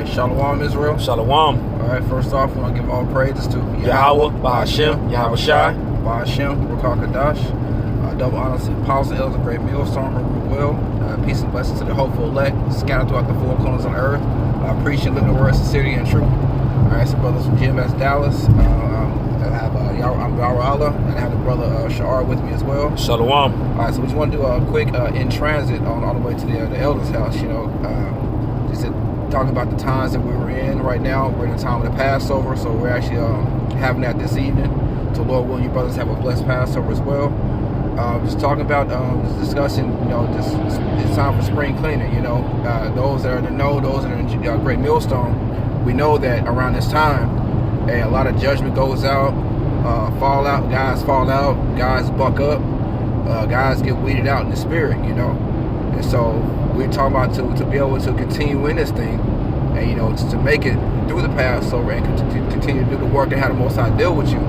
right, Shalom Israel. Shalom. All right, first off, we want to give all praises to Yahweh, Bahashem, Yahweh Shai, Bahashem, Rukah Kadash. Double honors to Apostle Elder Great Millstone, who will. Peace and blessings to the hopeful elect, scattered throughout the four corners of the earth, preaching, living the word, sincerity, and truth. All right, so brothers from GMS Dallas. I'm Yahweh Allah, and I have the brother Sha'ar with me as well. Shalom. All right, so we just want to do a quick in transit on the way to the elder's house. Just to talk about the times that we were in right now. We're in the time of the Passover, so we're actually having that this evening. So Lord willing, you brothers have a blessed Passover as well. Just talking about, just discussing, just it's time for spring cleaning. Those that are in the know, those that are in Great Millstone, we know that around this time, a lot of judgment goes out, guys fall out, guys buck up, guys get weeded out in the spirit, And so we're talking about to be able to continue in this thing, and to make it through the Passover and to continue to do the work and how the Most High deal with you.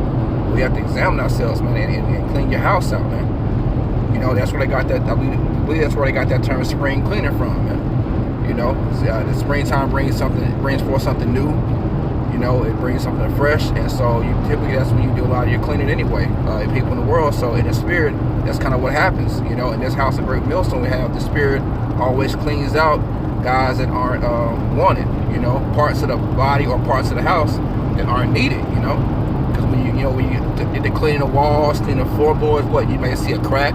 We have to examine ourselves, man, and clean your house out, man. That's where they got that. I believe that's where they got that term spring cleaning from, man. The springtime brings forth something new. It brings something fresh, and so typically that's when you do a lot of your cleaning anyway. People in the world, so in the spirit, that's kind of what happens. In this house of Great Millstone, we have the spirit always cleans out guys that aren't wanted. Parts of the body or parts of the house that aren't needed. Because when you cleaning the walls, cleaning the floorboards, you may see a crack,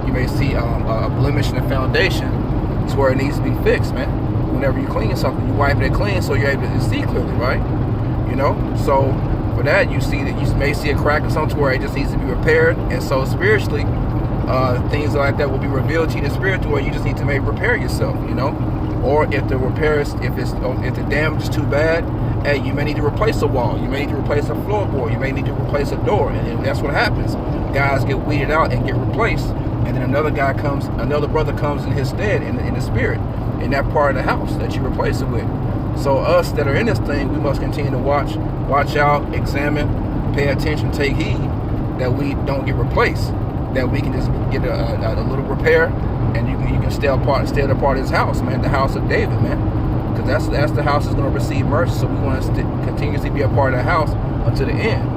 you may see a blemish in the foundation. It's where it needs to be fixed, man. Whenever you clean something, you wipe it clean so you're able to see clearly, right? So for that, you may see a crack or something where it just needs to be repaired. And so spiritually, things like that will be revealed to you in the spirit to where you just need to maybe repair yourself, Or if the damage is too bad, hey, you may need to replace a wall, you may need to replace a floorboard, you may need to replace a door, and that's what happens. Guys get weeded out and get replaced, and then another brother comes in his stead in the spirit, in that part of the house that you replace it with. So us that are in this thing, we must continue to watch out, examine, pay attention, take heed that we don't get replaced, that we can just get a little repair, and you can stay a part of this house, man, the house of David, man, because that's the house that's going to receive mercy. So we want to continuously be a part of the house until the end.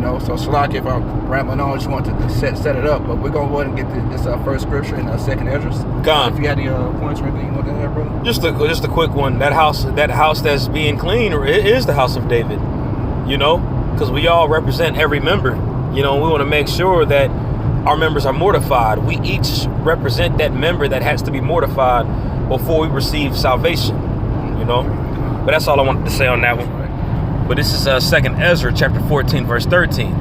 So Shalak, if I'm rambling on, I just wanted to set it up, but we're going to go ahead and get this first scripture in 2nd Esdras. Gone. If you had any points or anything you want to add, brother? Just a quick one. That house that's being clean is the house of David, because we all represent every member. We want to make sure that our members are mortified. We each represent that member that has to be mortified before we receive salvation, But that's all I wanted to say on that one. But this is 2nd Ezra chapter 14 verse 13,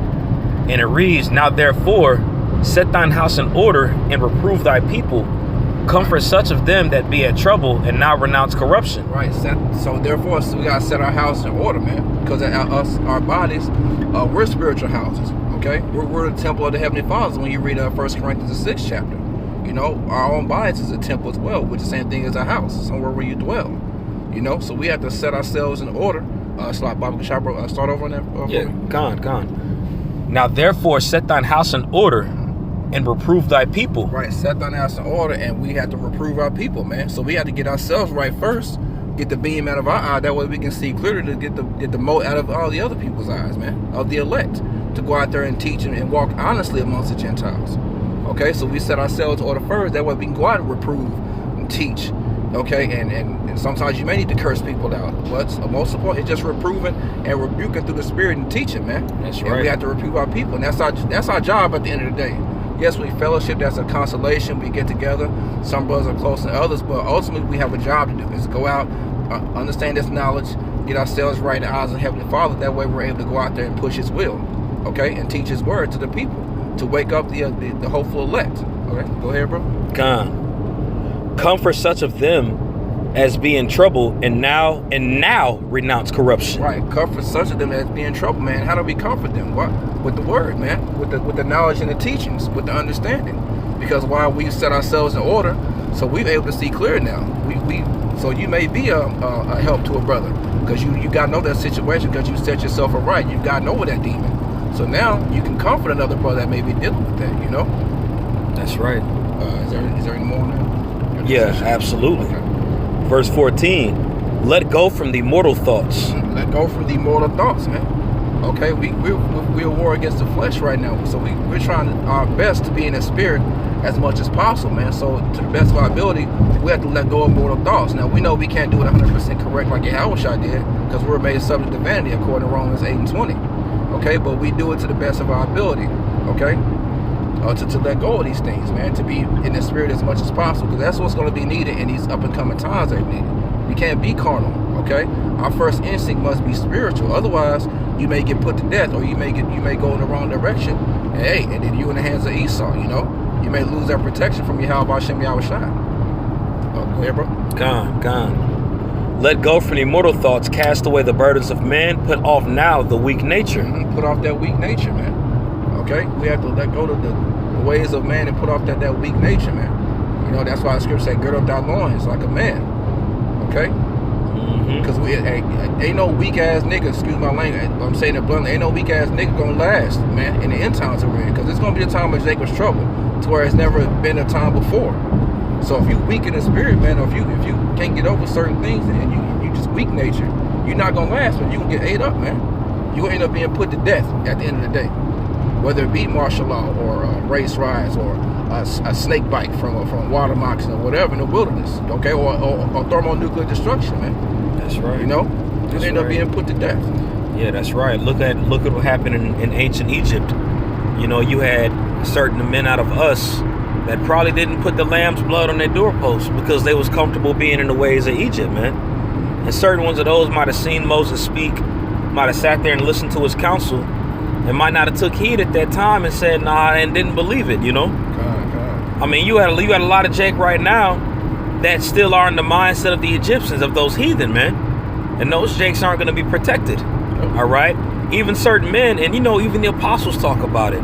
and it reads, "Now therefore set thine house in order and reprove thy people, comfort such of them that be at trouble, and now renounce corruption." Right. So therefore, we gotta set our house in order, man, because our bodies, we're spiritual houses. Okay, we're the temple of the Heavenly Father. When you read 1 Corinthians the 6th chapter, our own bodies is a temple as well, which is the same thing as a house, somewhere where you dwell. So we have to set ourselves in order. Start over on that. Yeah, gone. "Now therefore set thine house in order and reprove thy people." Right, set thine house in order, and we have to reprove our people, man. So we have to get ourselves right first, get the beam out of our eye, that way we can see clearly to get the mote out of all the other people's eyes, man, of the elect, to go out there and teach and walk honestly amongst the Gentiles. Okay, so we set ourselves in order first, that way we can go out and reprove and teach. Okay, and sometimes you may need to curse people out, but most of all, it's just reproving and rebuking through the spirit and teaching, man. That's right. And we have to reprove our people, and that's our job at the end of the day. Yes, we fellowship, that's a consolation, we get together. Some brothers are closer than others, but ultimately we have a job to do, is go out, understand this knowledge, get ourselves right in the eyes of the Heavenly Father. That way we're able to go out there and push His will, okay, and teach His word to the people, to wake up the hopeful elect. Okay, go ahead, bro. God. "Comfort such of them as be in trouble, and now renounce corruption." Right, comfort such of them as be in trouble, man. How do we comfort them? What? With the word, man. With the knowledge and the teachings, with the understanding. Because while we set ourselves in order, so we're able to see clear now. So you may be a help to a brother, because you got to know that situation, because you set yourself aright. You got to know that demon. So now you can comfort another brother that may be dealing with that. That's right. Is there any more on that? Yeah, absolutely. Okay. Verse 14, Let go from the mortal thoughts. Let go from the mortal thoughts, man. Okay, we're war against the flesh right now, so we're trying our best to be in the spirit as much as possible, man. So to the best of our ability, we have to let go of mortal thoughts. Now we know we can't do it 100% correct like Yahushua did, because we're made subject to vanity according to Romans 8:20. Okay, but we do it to the best of our ability. Okay, to let go of these things, man. To be in the spirit as much as possible, because that's what's going to be needed in these up and coming times that we need. We can't be carnal. Okay, our first instinct must be spiritual. Otherwise, you may get put to death, or you may go in the wrong direction. And hey, and then you in the hands of Esau. You know, you may lose that protection from Yahweh Hashem Yahushua. Oh, go ahead, bro. Gone. Let go from the mortal thoughts. Cast away the burdens of man. Put off now the weak nature. Put off that weak nature, man. Okay, we have to let go of the ways of man and put off that weak nature, man. You know, that's why the scripture say, "Gird up thy loins like a man." Okay. Because ain't no weak ass nigga, excuse my language, I'm saying it bluntly, ain't no weak ass nigga gonna last, man, in the end times we're in. Because it's gonna be a time of Jacob's trouble, to where it's never been a time before. So if you weak in the spirit, man, or if you can't get over certain things and you just weak nature, you're not gonna last, man. You can get ate up, man. You gonna end up being put to death at the end of the day. Whether it be martial law or race riots or a snake bite from water moccasin or whatever in the wilderness, okay, or thermonuclear destruction, man. That's right. You know, you end up being put to death. Yeah, that's right. Look at what happened in ancient Egypt. You know, you had certain men out of us that probably didn't put the lamb's blood on their doorposts because they was comfortable being in the ways of Egypt, man. And certain ones of those might have seen Moses speak, might have sat there and listened to his counsel, and might not have took heed at that time and said nah and didn't believe it. You know. I mean, you had a lot of Jake right now that still are in the mindset of the Egyptians, of those heathen, man. And those Jakes aren't going to be protected. All right? Even certain men, and you know, even the apostles talk about it.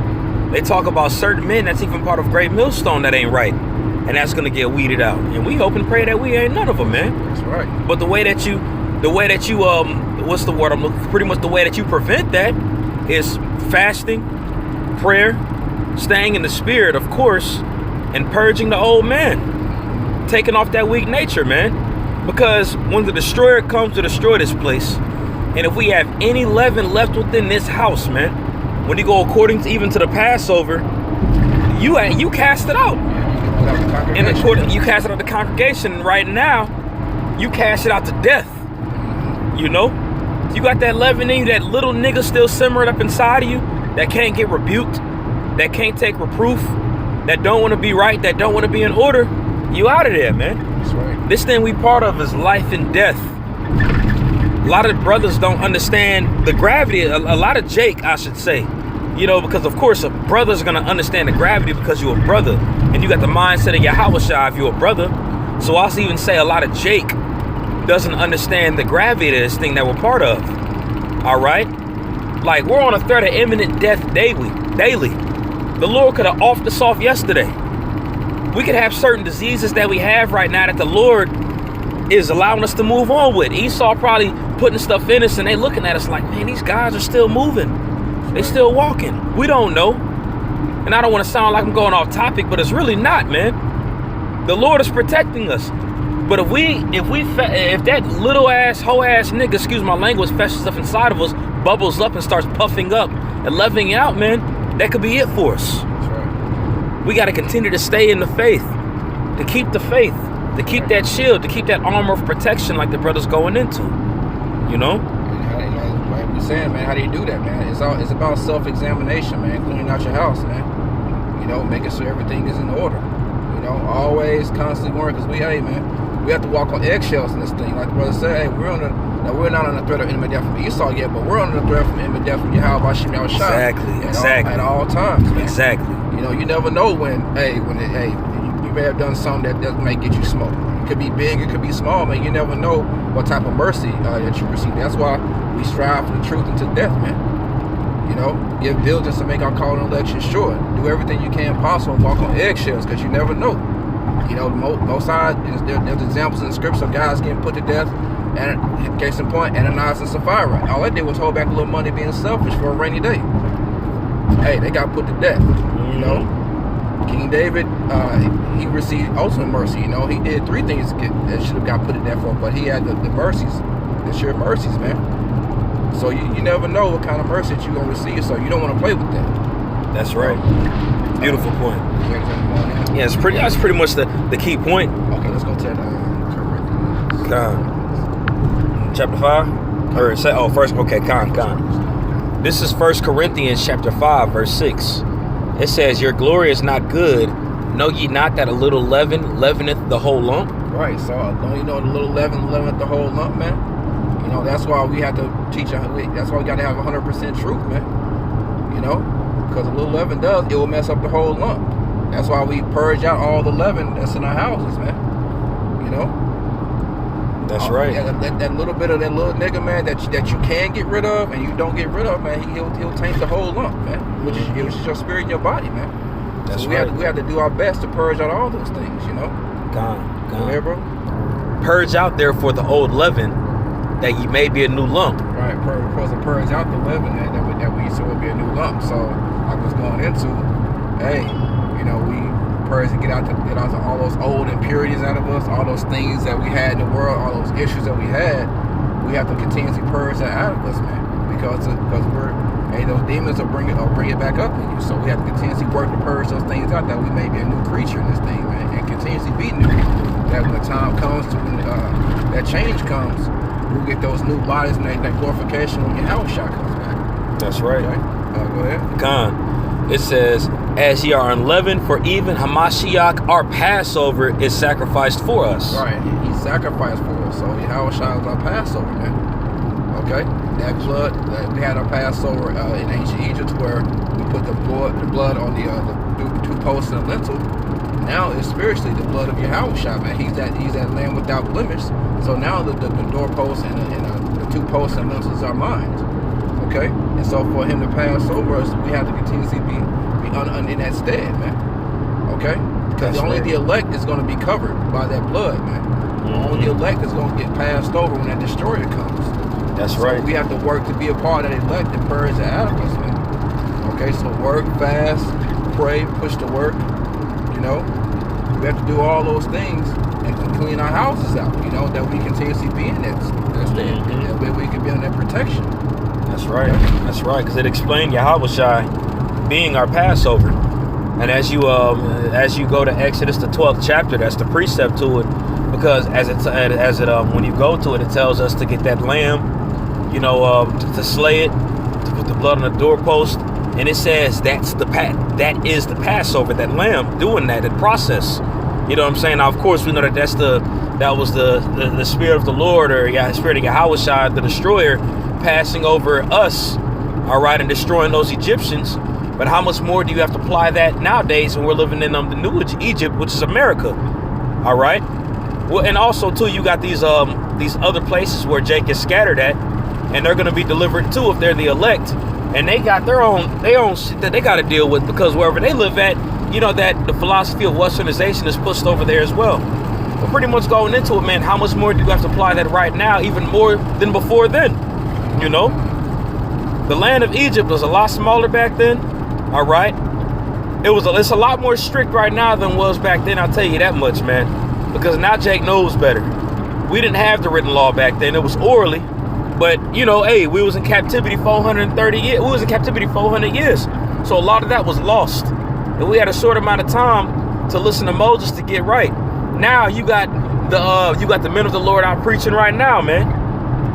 They talk about certain men that's even part of Great Millstone that ain't right. And that's going to get weeded out. And we hope and pray that we ain't none of them, man. That's right. But the way that you, what's the word I'm looking for? Pretty much the way that you prevent that is fasting, prayer, staying in the spirit, of course, and purging the old man. Taking off that weak nature, man. Because when the destroyer comes to destroy this place, and if we have any leaven left within this house, man, when you go according to even to the Passover, you cast it out. And you cast it out the congregation. And right now, you cast it out to death. You know, you got that leaven in you, that little nigga still simmering up inside of you, that can't get rebuked, that can't take reproof, that don't want to be right, that don't want to be in order. You out of there, man. That's right. This thing we part of is life and death. A lot of brothers don't understand the gravity. A lot of Jake, I should say. You know, because of course a brother's gonna understand the gravity because you're a brother. And you got the mindset of Yahushua if you're a brother. So I'll even say a lot of Jake doesn't understand the gravity of this thing that we're part of. Alright? Like, we're on a threat of imminent death daily. The Lord could have offed us off yesterday. We could have certain diseases that we have right now that the Lord is allowing us to move on with. Esau probably putting stuff in us and they looking at us like, man, these guys are still moving. They still walking. We don't know. And I don't want to sound like I'm going off topic, but it's really not, man. The Lord is protecting us. But if that little ass, hoe ass nigga, excuse my language, fetches stuff inside of us, bubbles up and starts puffing up and leveling out, man, that could be it for us. That's right. We got to continue to stay in the faith, to keep the faith, to keep that shield, to keep that armor of protection like the brother's going into, you know? Like we're saying, man, how do you do that, man? It's about self-examination, man, cleaning out your house, man. You know, making sure everything is in order. You know, always constantly working, because we have to walk on eggshells in this thing. Like the brother said, hey, we're not on the threat of enemy death from Esau yet, but we're on the threat from enemy death from Yahweh Hashem Yahushua. Exactly. At all times, man. Exactly. You know, you never know when you may have done something that may get you smoked. It could be big, it could be small, man. You never know what type of mercy that you receive. That's why we strive for the truth until death, man. You know, give diligence to make our call and election sure. Do everything you can possible and walk on eggshells, because you never know. You know, most sides, there's examples in the scripts of guys getting put to death. And case in point, Ananias and Sapphira. All they did was hold back a little money being selfish for a rainy day. Hey, they got put to death, you know. King David, he received ultimate mercy. You know, he did 3 things that should have got put in there for him, but he had the mercies, the sure mercies, man. So you never know what kind of mercy that you're going to receive, so you don't want to play with that. That's right. Beautiful point. Yeah, that's pretty much the key point. Okay, let's go to Corinthians. Chapter 5? Or say, first, okay, Con. This is 1 Corinthians chapter 5, verse 6. It says, your glory is not good. Know ye not that a little leaven leaveneth the whole lump? Right, so don't you know the little leaven leaveneth the whole lump, man? You know, that's why we have to teach, that's why we got to have 100% truth, man. You know, because a little leaven it will mess up the whole lump. That's why we purge out all the leaven that's in our houses, man. You know? That's right. That little bit of that little nigga, man, that you can get rid of and you don't get rid of, man, he'll taint the whole lump, man. Which is your spirit and your body, man. That's so right. We have to do our best to purge out all those things, you know? Con. Yeah, bro? Purge out therefore the old leaven, that ye may be a new lump. Right, purge out the leaven that we so will be a new lump. So I was going into, hey, you know, we purge and get out all those old impurities out of us, all those things that we had in the world, all those issues that we had. We have to continuously purge that out of us, man, because those demons will bring it back up in you. So we have to continuously work to purge those things out, that we may be a new creature in this thing, man, and continuously be new. That when the time comes to that change comes, we'll get those new bodies and that glorification when your house shot comes back. That's right. Okay? Go ahead. Con. It says, as ye are unleavened, for even Hamashiach, our Passover, is sacrificed for us. Right, he sacrificed for us. So Yahweh Shai is our Passover, man. Okay? That blood, we had our Passover in ancient Egypt, where we put the blood on the 2 posts and a lintel. Now it's spiritually the blood of Yahweh Shai, man. He's that lamb without blemish. So now the doorposts and the 2 posts and lintels are mine. Okay, and so for him to pass over us, we have to continuously be in that stead, man. Okay, because only the elect is going to be covered by that blood, man. Only the elect is going to get passed over when that destroyer comes. That's right. We have to work to be a part of that elect and purge that out of us, man. Okay, so work, fast, pray, push to work. You know, we have to do all those things and clean our houses out. You know, that we continuously be in that stead, and that way we can be on that protection. That's right. That's right. Because it explained Yahweh Shai being our Passover. And as you go to Exodus the 12th chapter, that's the precept to it. Because when you go to it, it tells us to get that lamb, you know, to slay it, to put the blood on the doorpost, and it says that is the Passover, that lamb doing that process. You know what I'm saying? Now, of course, we know that that was the spirit of the Lord, or spirit of Yahweh Shai, the destroyer, passing over us, all right, and destroying those Egyptians. But how much more do you have to apply that nowadays when we're living in the new Egypt, which is America, all right? Well, and also too, you got these other places where Jake is scattered at, and they're going to be delivered too if they're the elect, and they got their own shit that they got to deal with, because wherever they live at, you know that the philosophy of westernization is pushed over there as well. But pretty much going into it, man, how much more do you have to apply that right now, even more than before then? You know, the land of Egypt was a lot smaller back then. All right, it's a lot more strict right now than it was back then. I'll tell you that much, man, because now Jake knows better. We didn't have the written law back then; it was orally. But you know, hey, we was in captivity 430 years. We was in captivity 400 years, so a lot of that was lost, and we had a short amount of time to listen to Moses to get right. Now you got the men of the Lord out preaching right now, man.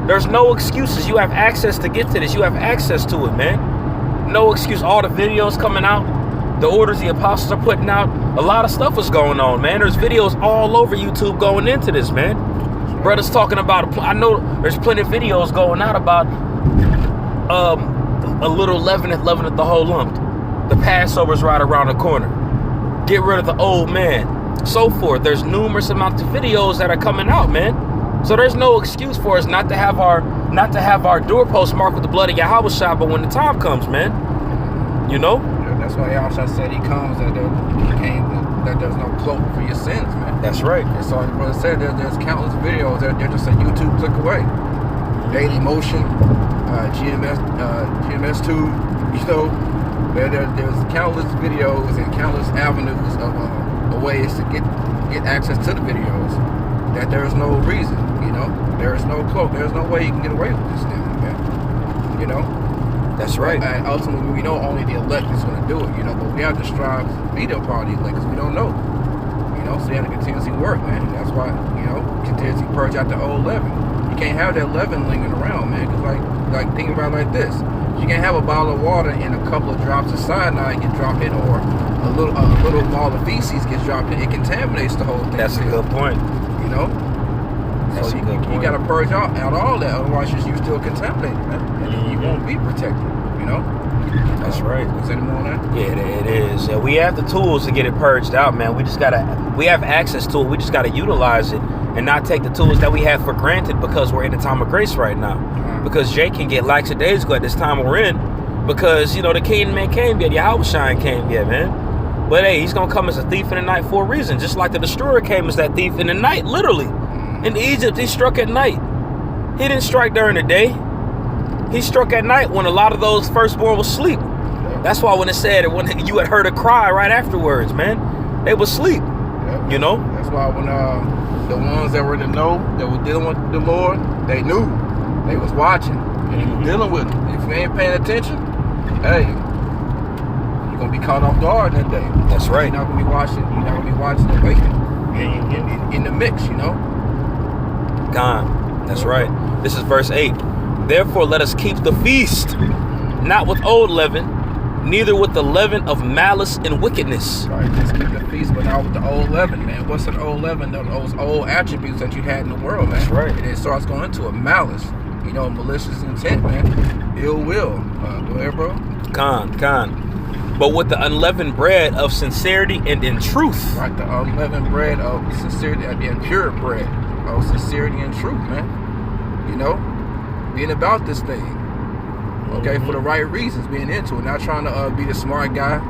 There's no excuses. You have access to get to this. You have access to it, man. No excuse. All the videos coming out, the orders the apostles are putting out, a lot of stuff is going on, man. There's videos all over YouTube going into this, man. Brothers talking about, I know there's plenty of videos going out about a little leaveneth the whole lump. The Passover's right around the corner. Get rid of the old man. So forth. There's numerous amounts of videos that are coming out, man. So there's no excuse for us not to have our doorpost marked with the blood of Yahweh Shai, but when the time comes, man, you know? Yeah, that's why Yahweh Shai said he comes, that there's no cloak for your sins, man. That's right. And so as brother said, there's countless videos. They're just a YouTube click away. Daily Motion, GMS2, you know, There's countless videos and countless avenues of ways to get access to the videos. That there is no reason, you know. There is no cloak. There's no way you can get away with this thing, man. You know. That's right. And ultimately, we know only the elect is going to do it, you know. But we have to strive to be the part of the elect because we don't know, you know. So you have to continuously work, man. And that's why, you know, continuously purge out the old leaven. You can't have that leaven lingering around, man. Because like think about it like this. You can't have a bottle of water and a couple of drops of cyanide get dropped in, or a little ball of feces gets dropped in. It contaminates the whole thing. That's a good point. You know. That's so a good point. You got to purge out all that, otherwise you're still contaminated, man. And you won't be protected. You know. That's right. Is there any more on that? Yeah, it is. Yeah, we have the tools to get it purged out, man. We have access to it. We just gotta utilize it and not take the tools that we have for granted because we're in the time of grace right now. Because Jake can get lackadaisical at this time we're in because, you know, the King man came yet, Yahweh came yet, man. But hey, he's gonna come as a thief in the night for a reason, just like the destroyer came as that thief in the night, literally. In Egypt, he struck at night. He didn't strike during the day. He struck at night when a lot of those firstborn was asleep. That's why when it said when you had heard a cry right afterwards, man, they was asleep. You know. That's why when the ones that were in the know, that were dealing with the Lord, they knew, they was watching, and he was dealing with them. If you ain't paying attention, hey, you're gonna be caught off guard that day. That's right. You're not gonna be watching. You're not gonna be watching and waiting in the mix. You know. God, that's right. This is verse 8. Therefore, let us keep the feast, not with old leaven, neither with the leaven of malice and wickedness. Right, just keep the feast, but not with the old leaven, man. What's an old leaven? Those old attributes that you had in the world, man. That's right. And it starts going into a malice, you know, malicious intent, man. Ill will. Go ahead, bro. Con. But with the unleavened bread of sincerity and in truth. Right, the unleavened bread of sincerity, the pure bread of sincerity and truth, man. You know, being about this thing. Okay, for the right reasons, being into it, not trying to be the smart guy.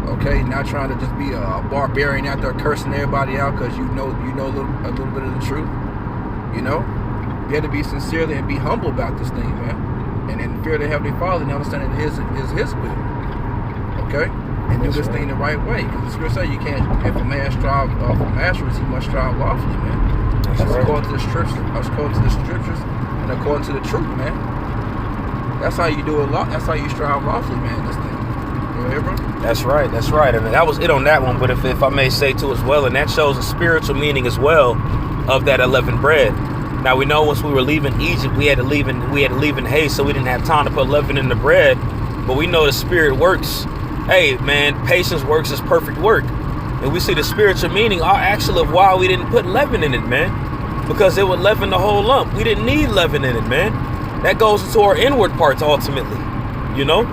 Okay, not trying to just be a barbarian out there cursing everybody out because you know a little bit of the truth. You know, you have to be sincerely and be humble about this thing, man, and in fear of the Heavenly Father and understanding His will. Okay, and do this thing the right way, because the Scripture says you can't. If a man strive for masteries, he must strive lawfully, man. That's according to the Scriptures, and according to the truth, man. That's how you do it. That's how you strive lawfully, man. This thing. You hear, bro? That's right. That's right. I mean, that was it on that one. But if I may say too as well, and that shows a spiritual meaning as well of that unleavened bread. Now we know once we were leaving Egypt, we had to leave in haste, so we didn't have time to put leaven in the bread. But we know the Spirit works. Hey, man, patience works as perfect work, and we see the spiritual meaning actually of why we didn't put leaven in it, man, because it would leaven the whole lump. We didn't need leaven in it, man. That goes into our inward parts ultimately, you know?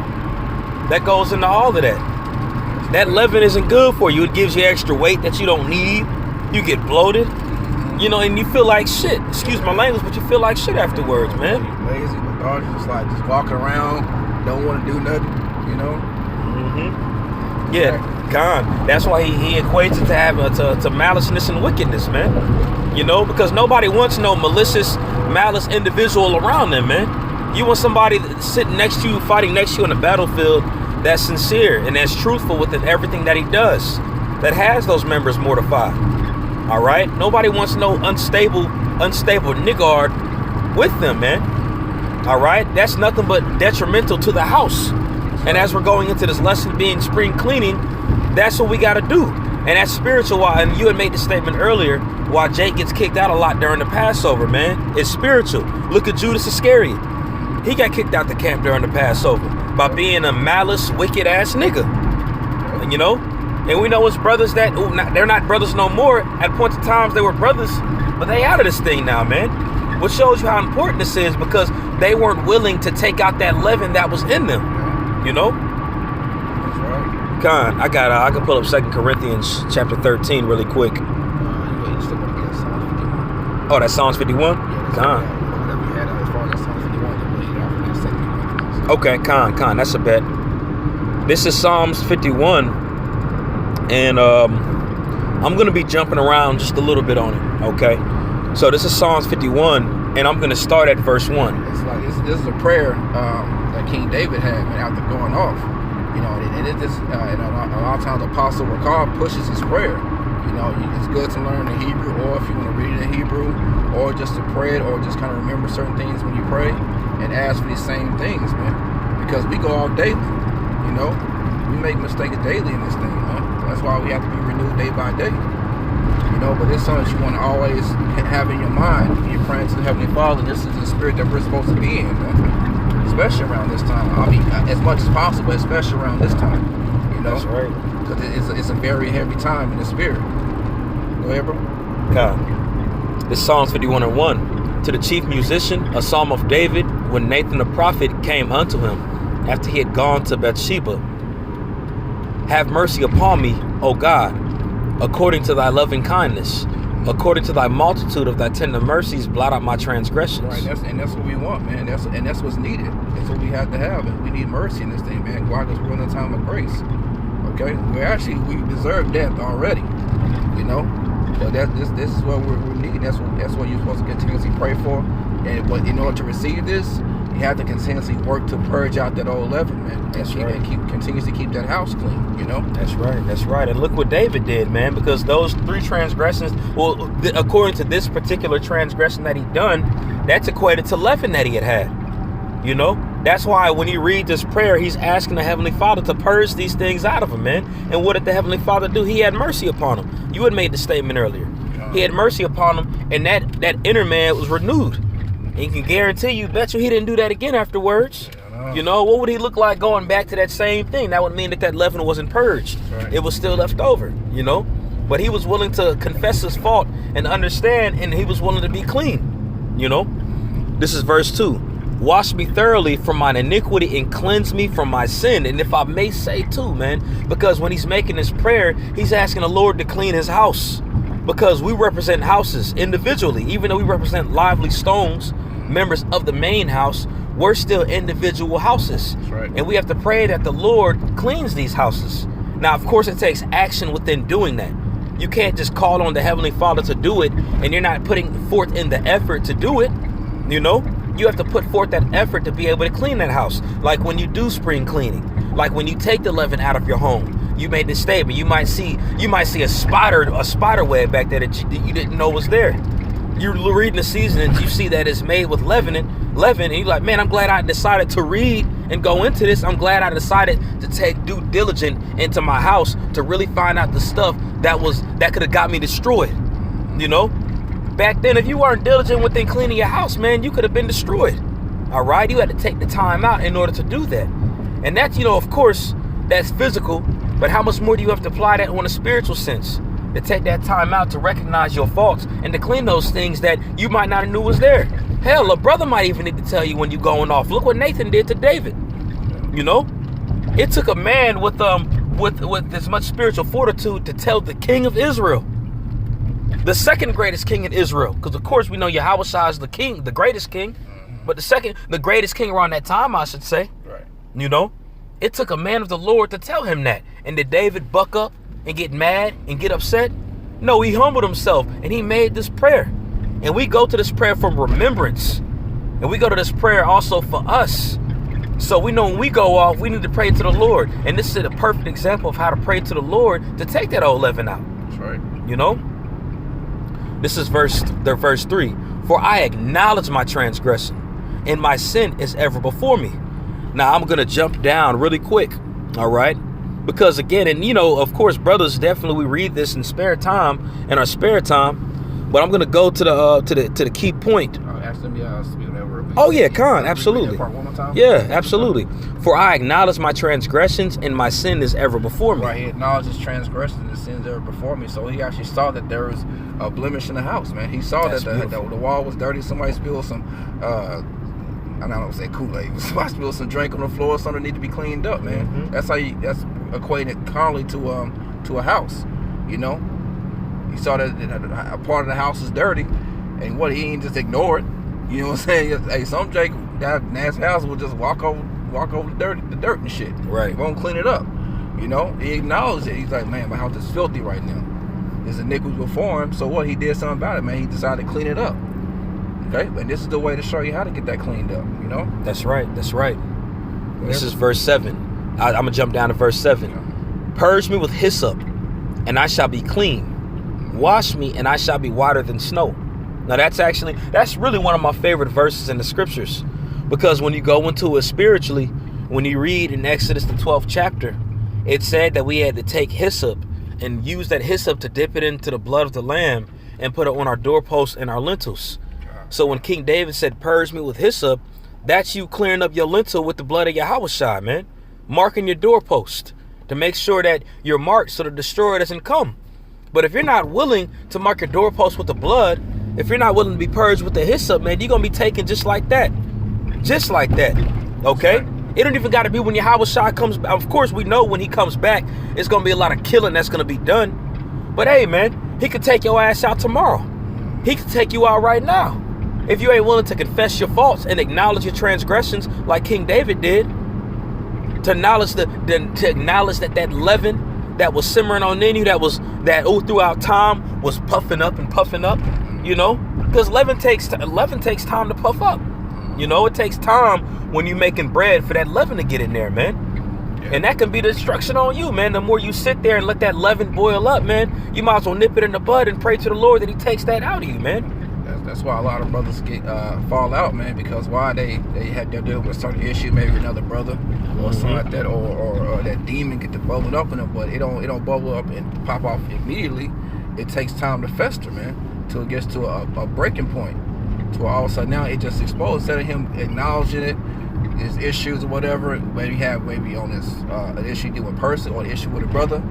That goes into all of that. That leaven isn't good for you. It gives you extra weight that you don't need. You get bloated, you know, and you feel like shit. Excuse my language, but you feel like shit afterwards, man. Lazy, lethargic, just walking around, don't want to do nothing, you know? Yeah, God. That's why he equates it to have to maliceness and wickedness, man. You know, because nobody wants no malicious, malice individual around them, man. You want somebody sitting next to you, fighting next to you on the battlefield that's sincere and that's truthful within everything that he does, that has those members mortified. All right? Nobody wants no unstable niggard with them, man. All right? That's nothing but detrimental to the house. And as we're going into this lesson being spring cleaning, that's what we got to do. And that's spiritual. And you had made the statement earlier, why Jake gets kicked out a lot during the Passover, man. It's spiritual. Look at Judas Iscariot. He got kicked out the camp during the Passover by being a malice, wicked ass nigga. And, you know, and we know his brothers that they're not brothers no more. At points of times they were brothers, but they out of this thing now, man. Which shows you how important this is, because they weren't willing to take out that leaven that was in them. You know? That's right. Con, I can pull up 2 Corinthians chapter 13 really quick. You still want to get Psalms 51? Oh, that's Psalms 51? Yeah, Con. Whatever we had as far as Psalms 51, then we'll lead off in that 2 Corinthians. Okay, Con, that's a bet. This is Psalms 51, and I'm going to be jumping around just a little bit on it, okay? So this is Psalms 51, and I'm going to start at verse 1. It's like this is a prayer that King David had, man, after going off. You know, and it just and a lot of times Apostle Ricard pushes his prayer. You know, it's good to learn the Hebrew, or if you want to read it in Hebrew, or just to pray it, or just kind of remember certain things when you pray, and ask for these same things, man. Because we go off daily. You know, we make mistakes daily in this thing, man. That's why we have to be renewed day by day. You know, but it's something that you want to always have in your mind when you're praying to the Heavenly Father. This is the spirit that we're supposed to be in, man. Especially around this time. I mean, as much as possible, especially around this time. You know? That's right. Because it's a very heavy time in the spirit. Go ahead, bro. God. This Psalm 51:1. To the chief musician, a psalm of David, when Nathan the prophet came unto him, after he had gone to Bathsheba. Have mercy upon me, O God, according to thy loving kindness, according to thy multitude of thy tender mercies, blot out my transgressions. Right, that's what we want, man. That's what's needed. That's what we have to have. And we need mercy in this thing, man. Why? Because we're in a time of grace. Okay? We deserve death already. You know? But this is what we're needing. That's what you're supposed to continuously pray for. But in order to receive this, you have to continuously work to purge out that old leaven, man. And continuously keep that house clean, you know? That's right. And look what David did, man, because those 3 transgressions, well, according to this particular transgression that he done, that's equated to leaven that he had. You know? That's why when you read this prayer, he's asking the Heavenly Father to purge these things out of him, man. And what did the Heavenly Father do? He had mercy upon him. You had made the statement earlier. He had mercy upon him, and that inner man was renewed. And you can guarantee you, bet you he didn't do that again afterwards. You know, what would he look like going back to that same thing? That would mean that leaven wasn't purged. Right. It was still left over, you know? But he was willing to confess his fault and understand, and he was willing to be clean, you know? This is verse 2. Wash me thoroughly from mine iniquity and cleanse me from my sin. And if I may say too, man, because when he's making this prayer, he's asking the Lord to clean his house. Because we represent houses individually. Even though we represent lively stones, members of the main house, we're still individual houses. That's right. And we have to pray that the Lord cleans these houses. Now, of course, it takes action within doing that. You can't just call on the Heavenly Father to do it, and you're not putting forth in the effort to do it, you know? You have to put forth that effort to be able to clean that house. Like when you do spring cleaning, like when you take the leaven out of your home. You made this statement. You might see a spider web back there that you didn't know was there. You're reading the seasonings, you see that it's made with leaven, and you're like, man, I'm glad I decided to read and go into this. I'm glad I decided to take due diligence into my house to really find out the stuff that could have got me destroyed. You know? Back then, if you weren't diligent within cleaning your house, man, you could have been destroyed. All right? You had to take the time out in order to do that. And that's, you know, of course, that's physical, but how much more do you have to apply that on a spiritual sense? To take that time out to recognize your faults and to clean those things that you might not have knew was there. Hell, a brother might even need to tell you when you're going off. Look what Nathan did to David. You know? It took a man with as much spiritual fortitude to tell the king of Israel, the second greatest king in Israel, because of course we know Yahushua is the king, the greatest king, but the greatest king around that time, I should say. Right. You know? It took a man of the Lord to tell him that. And did David buck up and get mad and get upset? No, he humbled himself and he made this prayer. And we go to this prayer from remembrance. And we go to this prayer also for us. So we know when we go off, we need to pray to the Lord. And this is a perfect example of how to pray to the Lord to take that old leaven out. That's right. You know? This is verse 3. For I acknowledge my transgression, and my sin is ever before me. Now I'm going to jump down really quick. All right. Because again, and you know, of course, brothers, definitely we read this in our spare time. But I'm going to go to the key point. Oh yeah, Khan, absolutely. Yeah, absolutely. For I acknowledge my transgressions, and my sin is ever before me. Right, he acknowledged his transgressions and his sins ever before me. So he actually saw that there was a blemish in the house, man. He saw that the wall was dirty. Somebody spilled some, I don't say Kool-Aid. Somebody spilled some drink on the floor. Something need to be cleaned up, man. Mm-hmm. That's equated currently to a house. You know, he saw that a part of the house is dirty, and he ain't just ignore it. You know what I'm saying? Hey, some Jake that nasty house will just walk over the dirt and shit. Right. He won't clean it up. You know, he acknowledged it. He's like, man, my house is filthy right now. There's iniquity before him. So what? He did something about it, man. He decided to clean it up. Okay, and this is the way to show you how to get that cleaned up. You know. That's right. This is verse 7. I'm going to jump down to verse 7. Purge me with hyssop, and I shall be clean. Wash me, and I shall be whiter than snow. Now, that's really one of my favorite verses in the scriptures. Because when you go into it spiritually, when you read in Exodus, the 12th chapter, it said that we had to take hyssop and use that hyssop to dip it into the blood of the lamb and put it on our doorposts and our lintels. So when King David said, purge me with hyssop, that's you clearing up your lintel with the blood of Yahushua, man. Marking your doorpost to make sure that you're marked so the destroyer doesn't come. But if you're not willing to mark your doorpost with the blood, if you're not willing to be purged with the hyssop, man, you're going to be taken just like that. Just like that. Okay? It don't even got to be when Yahushua comes back. Of course, we know when he comes back, it's going to be a lot of killing that's going to be done. But hey, man, he could take your ass out tomorrow. He could take you out right now. If you ain't willing to confess your faults and acknowledge your transgressions like King David did, to acknowledge that leaven that was simmering on in you, that throughout time was puffing up, you know, because leaven takes time to puff up. You know, it takes time when you're making bread for that leaven to get in there, man. Yeah. And that can be destruction on you, man. The more you sit there and let that leaven boil up, man, you might as well nip it in the bud and pray to the Lord that he takes that out of you, man. That's why a lot of brothers get fall out, man, because why they had to deal with a certain issue, maybe another brother or something like that, or that demon get to bubble up in them, but it don't bubble up and pop off immediately. It takes time to fester, man, till it gets to a breaking point, to all of a sudden now it just explodes. Instead of him acknowledging it, his issues or whatever, maybe on this an issue with a person or an issue with a brother,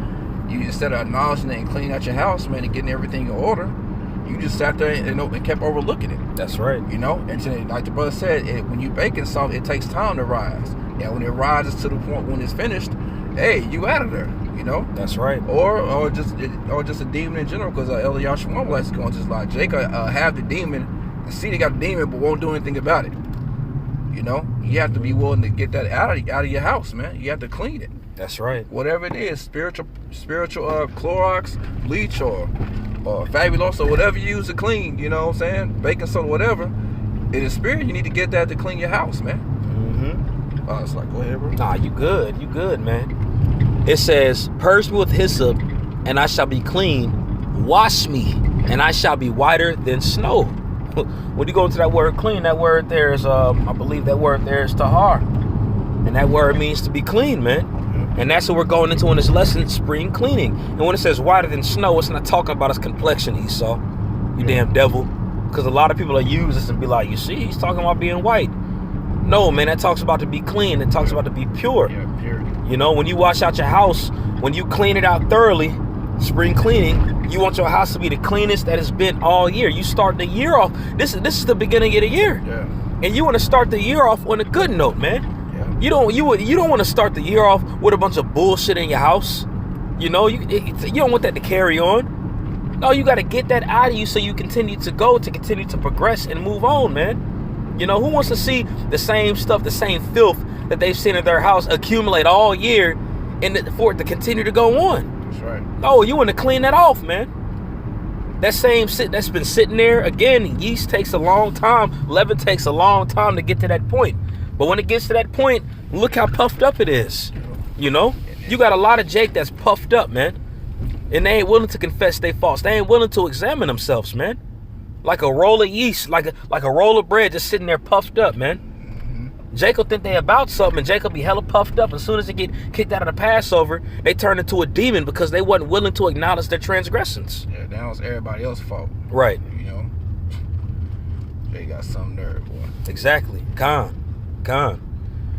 you instead of acknowledging it and cleaning out your house, man, and getting everything in order, you just sat there and kept overlooking it. That's right. You know, and so, like the brother said, when you baking something, it takes time to rise. And when it rises to the point when it's finished, hey, you out of there. You know. That's right. Or just a demon in general, because Elder Yashua likes to go into this lie. Jacob have the demon, and see they got the demon, but won't do anything about it. You know, you have to be willing to get that out of your house, man. You have to clean it. That's right. Whatever it is, spiritual Clorox, bleach, or Fabulous, or whatever you use to clean, you know what I'm saying? Baking soda, whatever. In the spirit, you need to get that to clean your house, man. Mm-hmm. It's like, go ahead, bro. Nah, you good, man. It says, purge me with hyssop, and I shall be clean. Wash me, and I shall be whiter than snow. When you go into that word clean, that word there is, I believe that word there is tahar. And that word means to be clean, man. And that's what we're going into in this lesson, spring cleaning. And when it says whiter than snow, it's not talking about his complexion, Esau. You damn devil. Because a lot of people use this and be like, you see, he's talking about being white. No, man, that talks about to be clean. It talks about to be pure. Yeah, purity. You know, when you wash out your house, when you clean it out thoroughly, spring cleaning, you want your house to be the cleanest that it's been all year. You start the year off. This is the beginning of the year. Yeah. And you want to start the year off on a good note, man. You don't want to start the year off with a bunch of bullshit in your house. You know, you don't want that to carry on. No, you got to get that out of you so you continue to progress and move on, man. You know, who wants to see the same stuff, the same filth that they've seen in their house accumulate all year and for it to continue to go on? That's right. No, you want to clean that off, man. That same shit that's been sitting there, again, yeast takes a long time. Leaven takes a long time to get to that point. But when it gets to that point, look how puffed up it is. You know? You got a lot of Jake that's puffed up, man. And they ain't willing to confess their faults. They ain't willing to examine themselves, man. Like a roll of yeast, like a roll of bread just sitting there puffed up, man. Mm-hmm. Jacob think they about something, and Jacob be hella puffed up. As soon as they get kicked out of the Passover, they turn into a demon because they wasn't willing to acknowledge their transgressions. Yeah, that was everybody else's fault. Right. You know? They got some nerve, boy. Exactly. Con.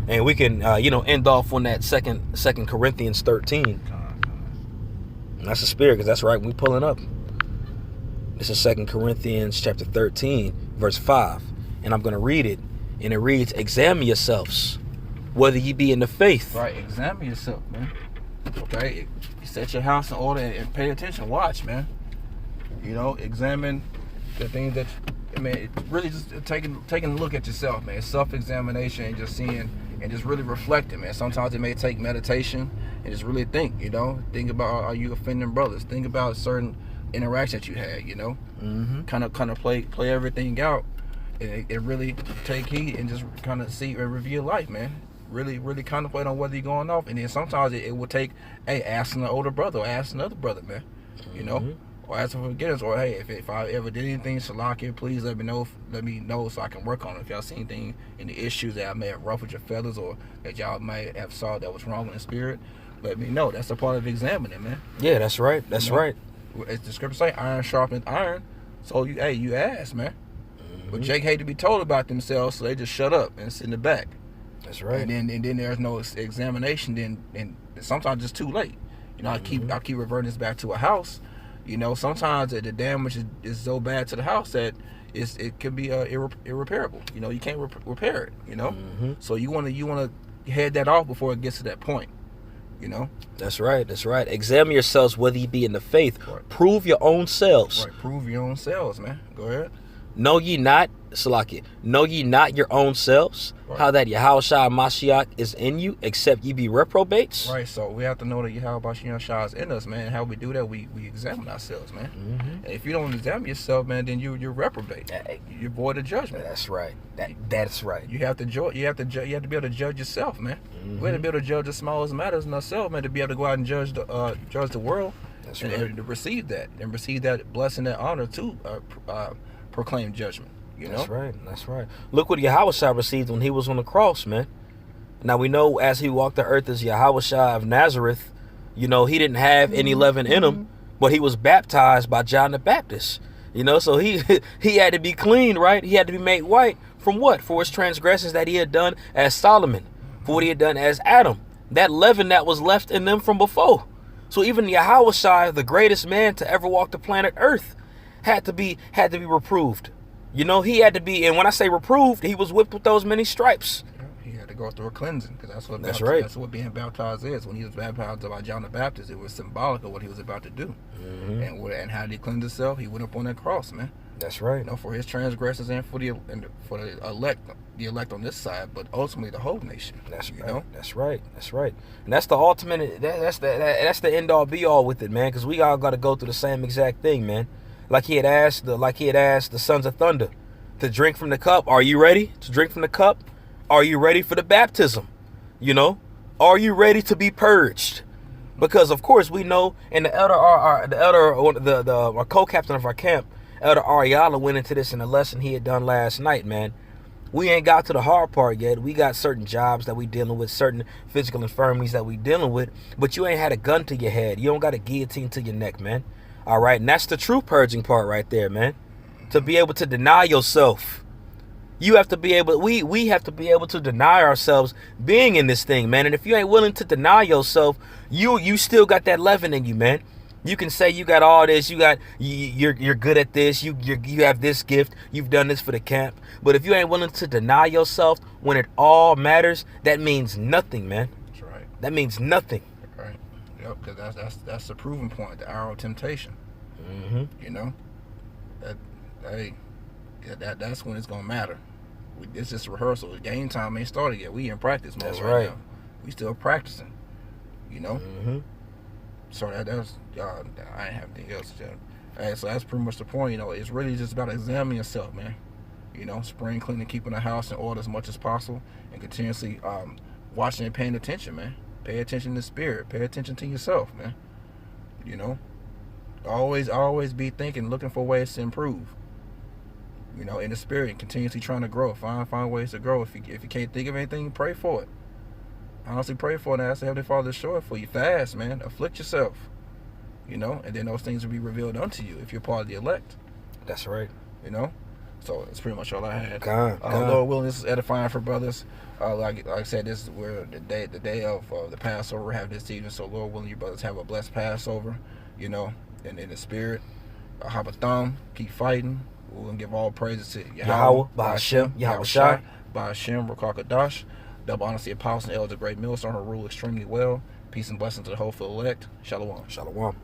And we can end off on that second Corinthians 13. And that's the spirit, because that's right, we pulling up. This is 2 Corinthians chapter 13 verse 5, and I'm going to read it, and it reads, examine yourselves whether ye be in the faith. Right, examine yourself, man. Okay, set your house in order and pay attention. Watch, man. You know, examine the things that really just taking a look at yourself, man. Self-examination and just seeing and just really reflecting, man. Sometimes it may take meditation and just really think, you know. Think about, are you offending brothers? Think about certain interactions you had, you know. Mm-hmm. Kind of play everything out and really take heed and just kind of see and review life, man. really contemplate on whether you're going off. And then sometimes it will take, hey, asking an older brother or asking another brother, man. You know, or asking for forgiveness, or hey, if I ever did anything, Shalaki, please let me know so I can work on it. If y'all see anything in the issues that I may have ruffled your feathers, or that y'all might have saw that was wrong in the spirit, let me know. That's a part of examining, man. Yeah, that's right. That's right. As the scripture say, iron sharpens iron. So you ask, man. But Jake hate to be told about themselves, so they just shut up and sit in the back. That's right. And then there's no examination. Then sometimes it's too late. You know, I keep reverting this back to a house. You know, sometimes the damage is so bad to the house that it can be irreparable. You know, you can't repair it. You know, so you want to head that off before it gets to that point. You know, that's right. That's right. Examine yourselves whether you be in the faith. Right. Prove your own selves. Right. Prove your own selves, man. Go ahead. Know ye not, Salakia, know ye not your own selves, right. How that Yahushua Mashiach is in you, except ye be reprobates? Right, so we have to know that Yahushua is in us, man. How we do that, we examine ourselves, man. And if you don't examine yourself, man, then you're reprobate. You're void of judgment. That's right. That's right. You have to be able to judge yourself, man. We have to be able to judge the smallest matters in ourselves, man, to be able to go out and judge the world. That's right. And to receive that blessing, that honor to proclaim judgment. You know? That's right. Look what Yahushua received when he was on the cross, man. Now we know as he walked the earth as Yahushua of Nazareth, you know, he didn't have any leaven in him, but he was baptized by John the Baptist. You know, so he had to be clean, right? He had to be made white from what? For his transgressions that he had done as Solomon, for what he had done as Adam. That leaven that was left in them from before. So even Yahushua, the greatest man to ever walk the planet Earth, had to be reproved. You know, he had to be, and when I say reproved, he was whipped with those many stripes. He had to go through a cleansing, because that's right. That's what being baptized is. When he was baptized by John the Baptist, it was symbolic of what he was about to do. And how did he cleanse himself? He went up on that cross, man. That's right. You know, for his transgressions and for the elect on this side, but ultimately the whole nation. That's right. You know? That's right. That's right. And that's the ultimate. That's the end all be all with it, man. Because we all got to go through the same exact thing, man. Like he had asked the sons of thunder to drink from the cup. Are you ready to drink from the cup? Are you ready for the baptism? You know, are you ready to be purged? Because of course we know, and the co-captain of our camp, Elder Ariala, went into this in a lesson he had done last night, man. We ain't got to the hard part yet. We got certain jobs that we dealing with, certain physical infirmities that we dealing with, but you ain't had a gun to your head. You don't got a guillotine to your neck, man. All right, and that's the true purging part right there, man. To be able to deny yourself. You have to be able, we have to be able to deny ourselves being in this thing, man. And if you ain't willing to deny yourself, you still got that leaven in you, man. You can say you got all this, you're good at this, you have this gift, you've done this for the camp. But if you ain't willing to deny yourself when it all matters, that means nothing, man. That's right. That means nothing. Right. Yep, because that's the proving point, the hour of temptation. You know, that's when it's gonna matter. It's just rehearsal. The game time ain't started yet. We in practice mode. That's right. Now. We still practicing. You know. So that's I ain't have anything else to tell. So that's pretty much the point. You know, it's really just about examining yourself, man. You know, spring cleaning, keeping the house in order as much as possible, and continuously watching and paying attention, man. Pay attention to spirit. Pay attention to yourself, man. You know, always be thinking, looking for ways to improve. You know, in the spirit, and continuously trying to grow. Find ways to grow. If you can't think of anything, pray for it. Honestly, pray for it and ask the Heavenly Father to show it for you. Fast, man. Afflict yourself. You know, and then those things will be revealed unto you if you're part of the elect. That's right. You know, so that's pretty much all I had. God. Lord willing, this is edifying for brothers. Like I said, this is where the day of the Passover we have this evening. So Lord willing, you brothers have a blessed Passover. You know, and in the spirit, have a thumb. Keep fighting. We're gonna give all praises to Yahweh, Ba'ashem, Yahushai, Ba'ashem, Rakakadash. Double honor to the apostle and elder, great millstone, who rule extremely well. Peace and blessings to the whole elect. Shalom. Shalom.